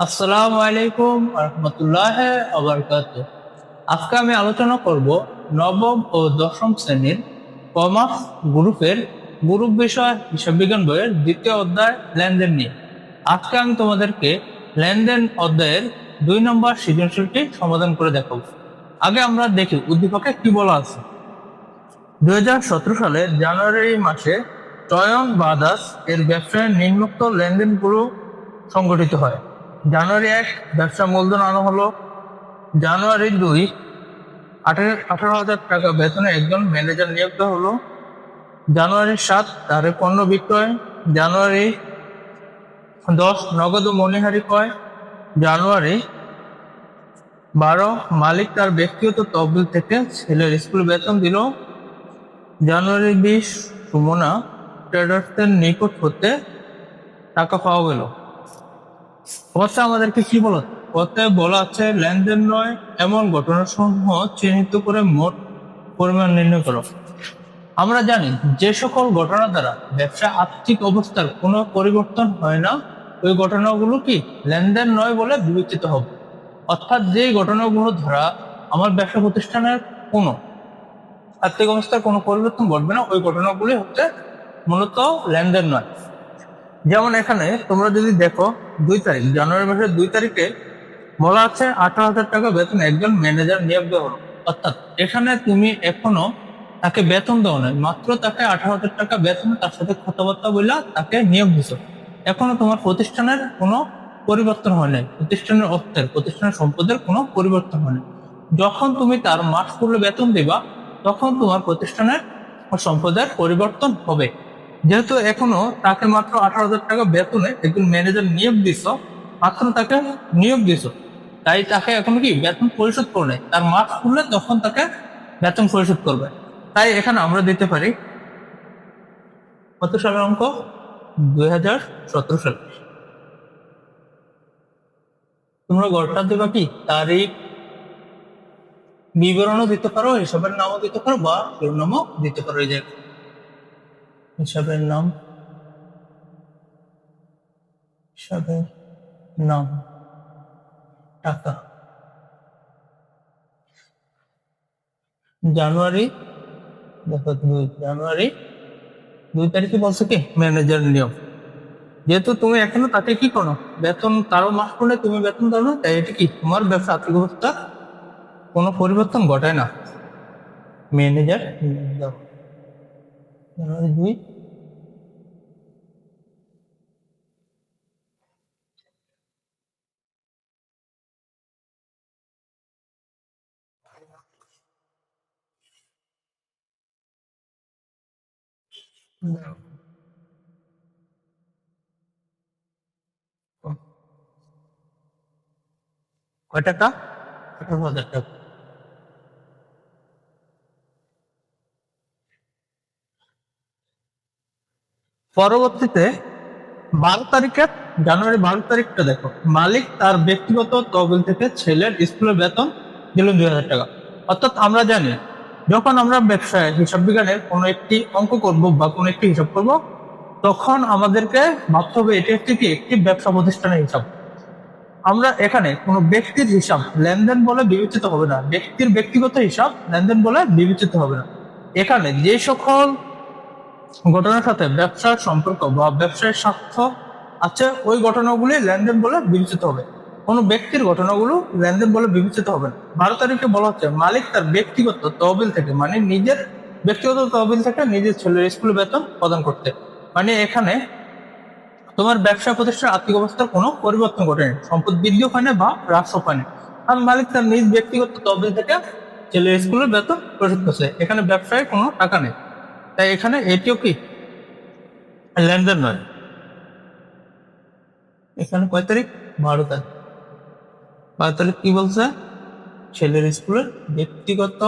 আসসালামু আলাইকুম রহমতুল্লাহ আবরকাত। আজকে আমি আলোচনা করব নবম ও দশম শ্রেণীর কমার্স গ্রুপের গ্রুপ বিষয় হিসাব বিজ্ঞান বইয়ের দ্বিতীয় অধ্যায় লেনদেন নিয়ে। আজকে আমি তোমাদেরকে লেনদেন অধ্যায়ের 2 নম্বর সৃজনশীলটি সমাধান করে দেখাবো। আগে আমরা দেখি উদ্দীপকে কি বলা আছে। 2017 সালের জানুয়ারি মাসে টয়ং ব্রাদার্স এর ব্যবসায় নিম্নোক্ত লেনদেনগুলো সংগঠিত হয়। জানুয়ারি 1 ব্যবসা মূলধন আনা হলো। জানুয়ারি 2 18,000 টাকা বেতনে একজন ম্যানেজার নিয়োগ দেওয়া হলো। জানুয়ারি 7 তারে পণ্য বিক্রয়। জানুয়ারি 10 নগদ ও মণিহারি ক্রয়। জানুয়ারি 12 মালিক তার ব্যক্তিগত তহবিল থেকে ছেলের স্কুল বেতন দিল। জানুয়ারি 20 সুমনা ট্রেডার্সের নিকট হতে টাকা পাওয়া গেল। অবশ্য আমাদেরকে কি বলা কথায় বলা আছে লেনদেন নয় এমন ঘটনাসমূহ চিহ্নিত করে মোট পরিমাণ নির্ণয় করো। আমরা জানি যে সকল ঘটনা দ্বারা ব্যবসা আর্থিক অবস্থার কোনো পরিবর্তন হয় না ওই ঘটনাগুলো কি লেনদেন নয় বলে বিবেচিত হবে। অর্থাৎ যে ঘটনাগুলো দ্বারা আমার ব্যবসা প্রতিষ্ঠানের কোনো আর্থিক অবস্থার কোনো পরিবর্তন ঘটবে না ওই ঘটনাগুলি হচ্ছে মূলত লেনদেন নয়। যেমন এখানে তোমরা যদি দেখো 2 তারিখ জানুয়ারি মাসের 2 তারিখে বলা আছে 18,000 টাকা বেতন একজন ম্যানেজার নিয়োগ দেওয়া হলো। অর্থাৎ এখানে তুমি এখনো তাকে বেতন দেওয়া নয়, মাত্র তাকে 18,000 টাকা বেতন তার সাথে কথাবার্তা বলে তাকে নিয়োগ দিছো। এখনো তোমার প্রতিষ্ঠানের কোনো পরিবর্তন হয় নাই, প্রতিষ্ঠানের অর্থের প্রতিষ্ঠানের সম্পদের কোনো পরিবর্তন হয় নাই। যখন তুমি তার মাস পূর্বে বেতন দিবা তখন তোমার প্রতিষ্ঠানের সম্পদের পরিবর্তন হবে। যেহেতু এখনো তাকে মাত্র 18,000 টাকা বেতনে একজন ম্যানেজার নিয়োগ দিছ, মাত্র তাকে নিয়োগ দিছ, তাই তাকে এখন কি বেতন পরিশোধ করে নেয়, তার মাস খুললে তখন তাকে বেতন পরিশোধ করবে। তাই এখানে আমরা দিতে পারি কত সালের অঙ্ক, 2017 সাল। তোমরা গড়টা দেবা কি তারিখ, বিবরণও দিতে পারো, হিসাবের নামও দিতে পারো বা শিরোনামও দিতে পারো। এই যে হিসাবের নাম, হিসাবের নাম, টাকা। জানুয়ারি, দেখো 2 জানুয়ারি 2 তারিখে বলছে কি ম্যানেজার নিয়োগ। যেহেতু তুমি এখনো তাকে কি করো বেতন, তারও মাস পড়লে তুমি বেতন দাও না, তাই এটা কি তোমার ব্যবসা আর্থিক অবস্থা কোনো পরিবর্তন ঘটায় না। ম্যানেজার নিয়োগ দাও জানুয়ারি 2। কয় টাকা? 18,000 টাকা। পরবর্তীতে 12 তারিখে, জানুয়ারি 12 তারিখটা দেখো, মালিক তার ব্যক্তিগত তহবিল থেকে ছেলের স্কুলের বেতন দিলেন 2,000 টাকা। অর্থাৎ আমরা জানি যখন আমরা ব্যবসায় হিসাব বিজ্ঞানের কোনো একটি অঙ্ক করব বা কোনো একটি হিসাব করব তখন আমাদেরকে ভাবতে হবে এটি একটি কি একটি ব্যবসা প্রতিষ্ঠানের হিসাব। আমরা এখানে কোনো ব্যক্তির হিসাব লেনদেন বলে বিবেচিত হবে না, ব্যক্তির ব্যক্তিগত হিসাব লেনদেন বলে বিবেচিত হবে না। এখানে যে সকল ঘটনার সাথে ব্যবসার সম্পর্ক বা ব্যবসায়ের স্বার্থ আছে ওই ঘটনাগুলি লেনদেন বলে বিবেচিত হবে, কোনো ব্যক্তির ঘটনাগুলো লেনদেন বলে বিবেচিত হবে না। 12 তারিখে বলা হচ্ছে মালিক তার ব্যক্তিগত তহবিল থেকে, মানে নিজের ব্যক্তিগত তহবিল থেকে নিজের ছেলের স্কুল বেতন প্রদান করতে, মানে এখানে তোমার ব্যবসা প্রতিষ্ঠানের আর্থিক অবস্থার কোনো পরিবর্তন ঘটেনি, সম্পদ বৃদ্ধিও হয় না বা হ্রাসও হয় না। আর মালিক তার নিজ ব্যক্তিগত তহবিল থেকে ছেলের স্কুলের বেতন পরিশোধ করছে, এখানে ব্যবসায় কোনো টাকা নেই, তাই এখানে এটিও কি লেনদেন নয়। এখানে কয় তারিখ? 12 তারিখ। 12 তারিখ কি বলছে? ছেলের স্কুলের ব্যক্তিগত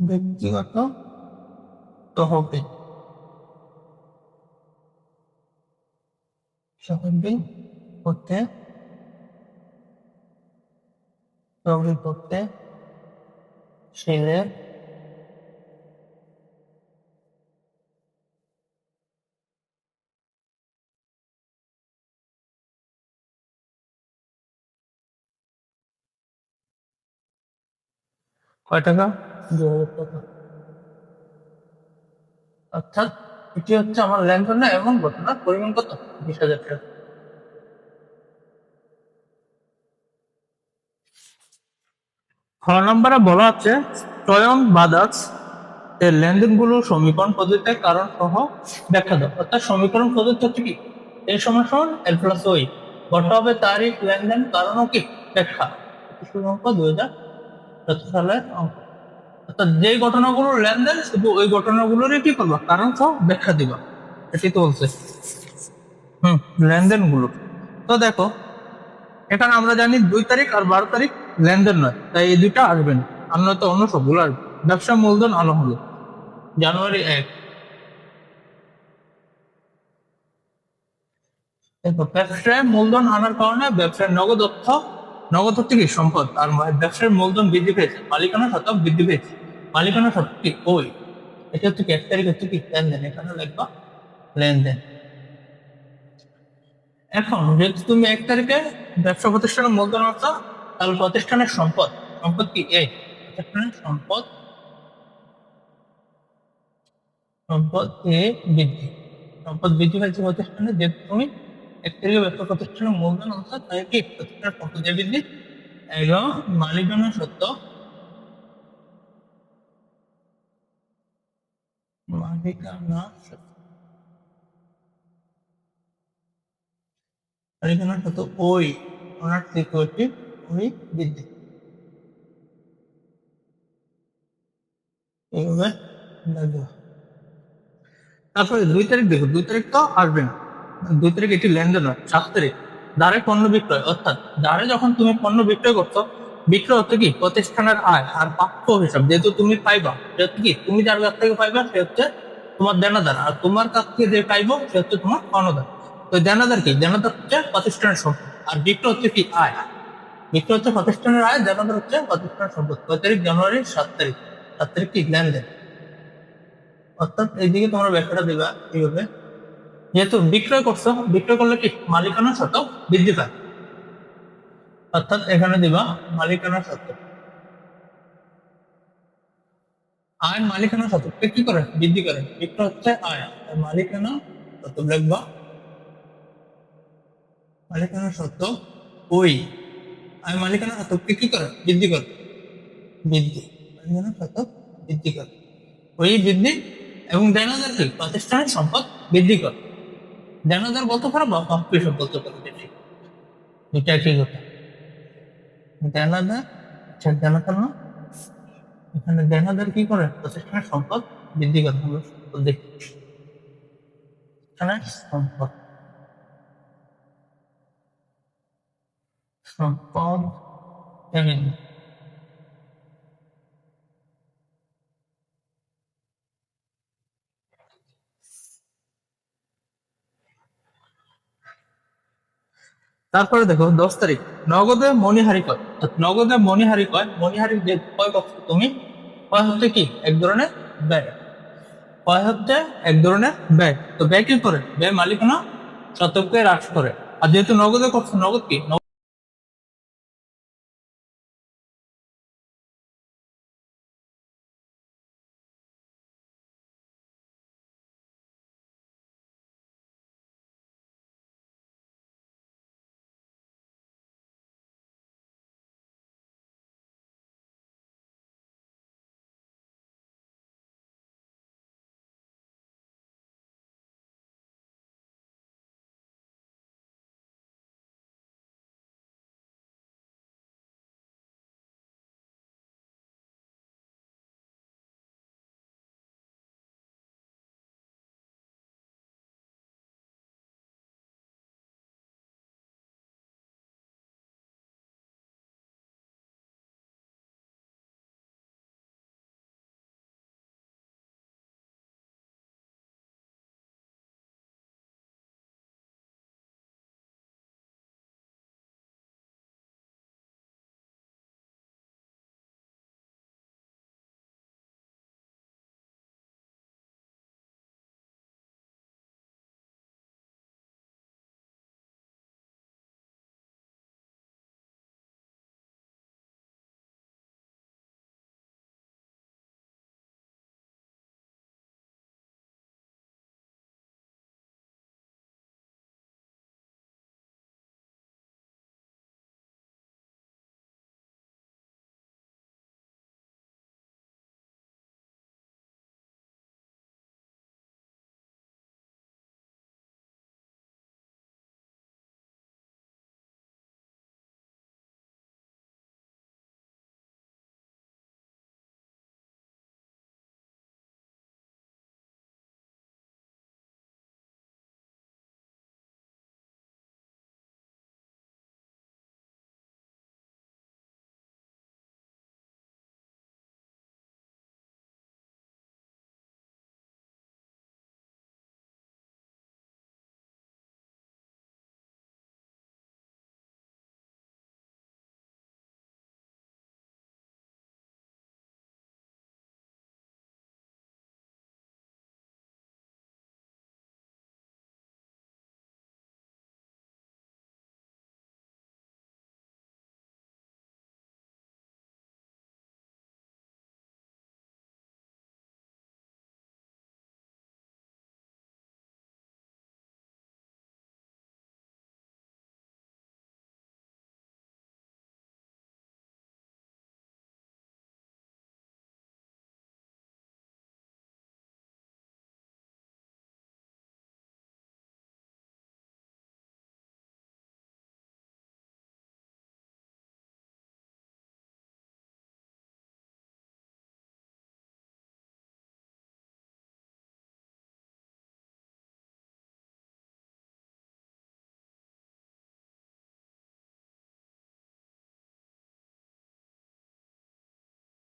ব্যক্তিগত তহবিল, তহবিল করতে, তহবিল করতে ছেলের কয় টাকা? 2000 টাকা। অর্থাৎ এটি হচ্ছে আমার লেনদেনের এমন ঘটনার পরিমাণ কত? 20,000 টাকা। খ নম্বরে বলা আছে স্বয়ং বাদাস এর লেনদেনগুলো সমীকরণ পদ্ধতিতে কারণ সহ ব্যাখ্যা দাও। অর্থাৎ সমীকরণ পদ্ধতি হচ্ছে কি, এর সমান সমান এল প্লাস ওই, ঘটা হবে তারিখ, লেনদেন, কারণ ও কি ব্যাখ্যা। 2017 সালের অঙ্ক। অর্থাৎ যে ঘটনাগুলো লেনদেন শুধু ওই ঘটনাগুলোরই কি করবা, কারণ সহ ব্যাখ্যা দিবা, এটাই তো বলছে। লেনদেন গুলো তো দেখো, এখানে আমরা জানি 2 তারিখ আর 12 তারিখ লেনদেন নয়, তাই এই দুইটা আসবে না, আর নয়তো অন্য সবগুলো আসবে। ব্যবসা মূলধন আলো হলো জানুয়ারি 1। এরপর ব্যবসায় মূলধন আনার কারণে ব্যবসার নগদ অর্থ, নগদ হচ্ছে কি সম্পদ, আর ব্যবসার মূলধন বৃদ্ধি পেয়েছে, মালিকানা শতক বৃদ্ধি পেয়েছে। মালিকানা শতক কি ওই, এটা হচ্ছে কি 1 তারিখ হচ্ছে কি লেনদেন, এখানে লিখবা লেনদেন। এখন যেহেতু তুমি 1 তারিখে ব্যবসা প্রতিষ্ঠানের মূলধন অর্থ, তাহলে প্রতিষ্ঠানের সম্পদ, সম্পদ কি এই প্রতিষ্ঠানের সম্পদ, সম্পদ এ বৃদ্ধি, সম্পদ বৃদ্ধি পাইছে প্রতিষ্ঠানে, যেহেতু তুমি 1 তারিখে ব্যবসা প্রতিষ্ঠানের মূলধন অর্থাৎ তাই কি প্রতিষ্ঠানের সম্পদ এ বৃদ্ধি। এবং মালিকানা সত্ত্ব, মালিকানা সত্ত্ব, মালিকানা সত্ত্ব ওই ওনার সিকিউরিটি ওই বৃদ্ধি, এইভাবে লাগবে। তারপরে 2 তারিখ দেখো, 2 তারিখ তো আসবে না, 2 তারিখ এটি লেনদেন হয়। 7 তারিখ দ্বারে পণ্য বিক্রয়, অর্থাৎ দ্বারে যখন তুমি পণ্য বিক্রয় করছো, বিক্রয় হচ্ছে কি প্রতিষ্ঠানের আয় আর প্রাপ্য হিসাব, যেহেতু তুমি পাইবা সে হচ্ছে কি, তুমি যার কাছ থেকে পাইবা সে হচ্ছে তোমার দেনাদার, আর তোমার কাছ থেকে যে পাইবো সে হচ্ছে তোমার কর্ণদার। তো দেনাদার কি, দেনাদার হচ্ছে প্রতিষ্ঠানের সম্পদ, আর বিক্রয় হচ্ছে কি আয়, বিক্রয় হচ্ছে প্রতিষ্ঠানের আয়, দেনাদার হচ্ছে প্রতিষ্ঠানের সম্পদ। 6 তারিখ জানুয়ারি, 7 তারিখ, 7 তারিখ কি লেনদেন। অর্থাৎ এইদিকে তোমরা ব্যাখ্যাটা দিবা এইভাবে, যেহেতু বিক্রয় করছো, বিক্রয় করলে কি মালিকানা শতক বৃদ্ধি পায়, অর্থাৎ এখানে দিবা মালিকানা শতক। আয় মালিকানা শতককে কি করে বৃদ্ধি করে, বিক্রয় হচ্ছে আয়, আর মালিকানা শতক লিখবা মালিকানা শতক ওই, আয় মালিকানা শতককে কি করে বৃদ্ধি করে, বৃদ্ধি, মালিকানা শতক বৃদ্ধি করে ওই বৃদ্ধি। এবং দেনাদার কি প্রতিষ্ঠানের সম্পদ বৃদ্ধি করে, দেনাদার বলতে পারো বা কৃষক বলতে পারো, দুইটা একই কথা। দেনাদার, আচ্ছা দেনাদার না, এখানে দেনাদার কি করে প্রতিষ্ঠানের সম্পদ বৃদ্ধি করে, আমরা সম্পদ দেখি এখানে সম্পদ, সম্পদ বৃদ্ধি। তারপরে দেখো 10 তারিখ নগদে মণিহারি কয়, নগদে মণিহারি কয়, মণিহারি যে কয় পক্ষ তুমি, কয় হচ্ছে কি এক ধরনের ব্যয়, কয় হচ্ছে এক ধরনের ব্যয়, তো ব্যয় কি করে, ব্যয় মালিকানা শতককে হ্রাস করে। আর যেহেতু নগদে করছো, নগদ কি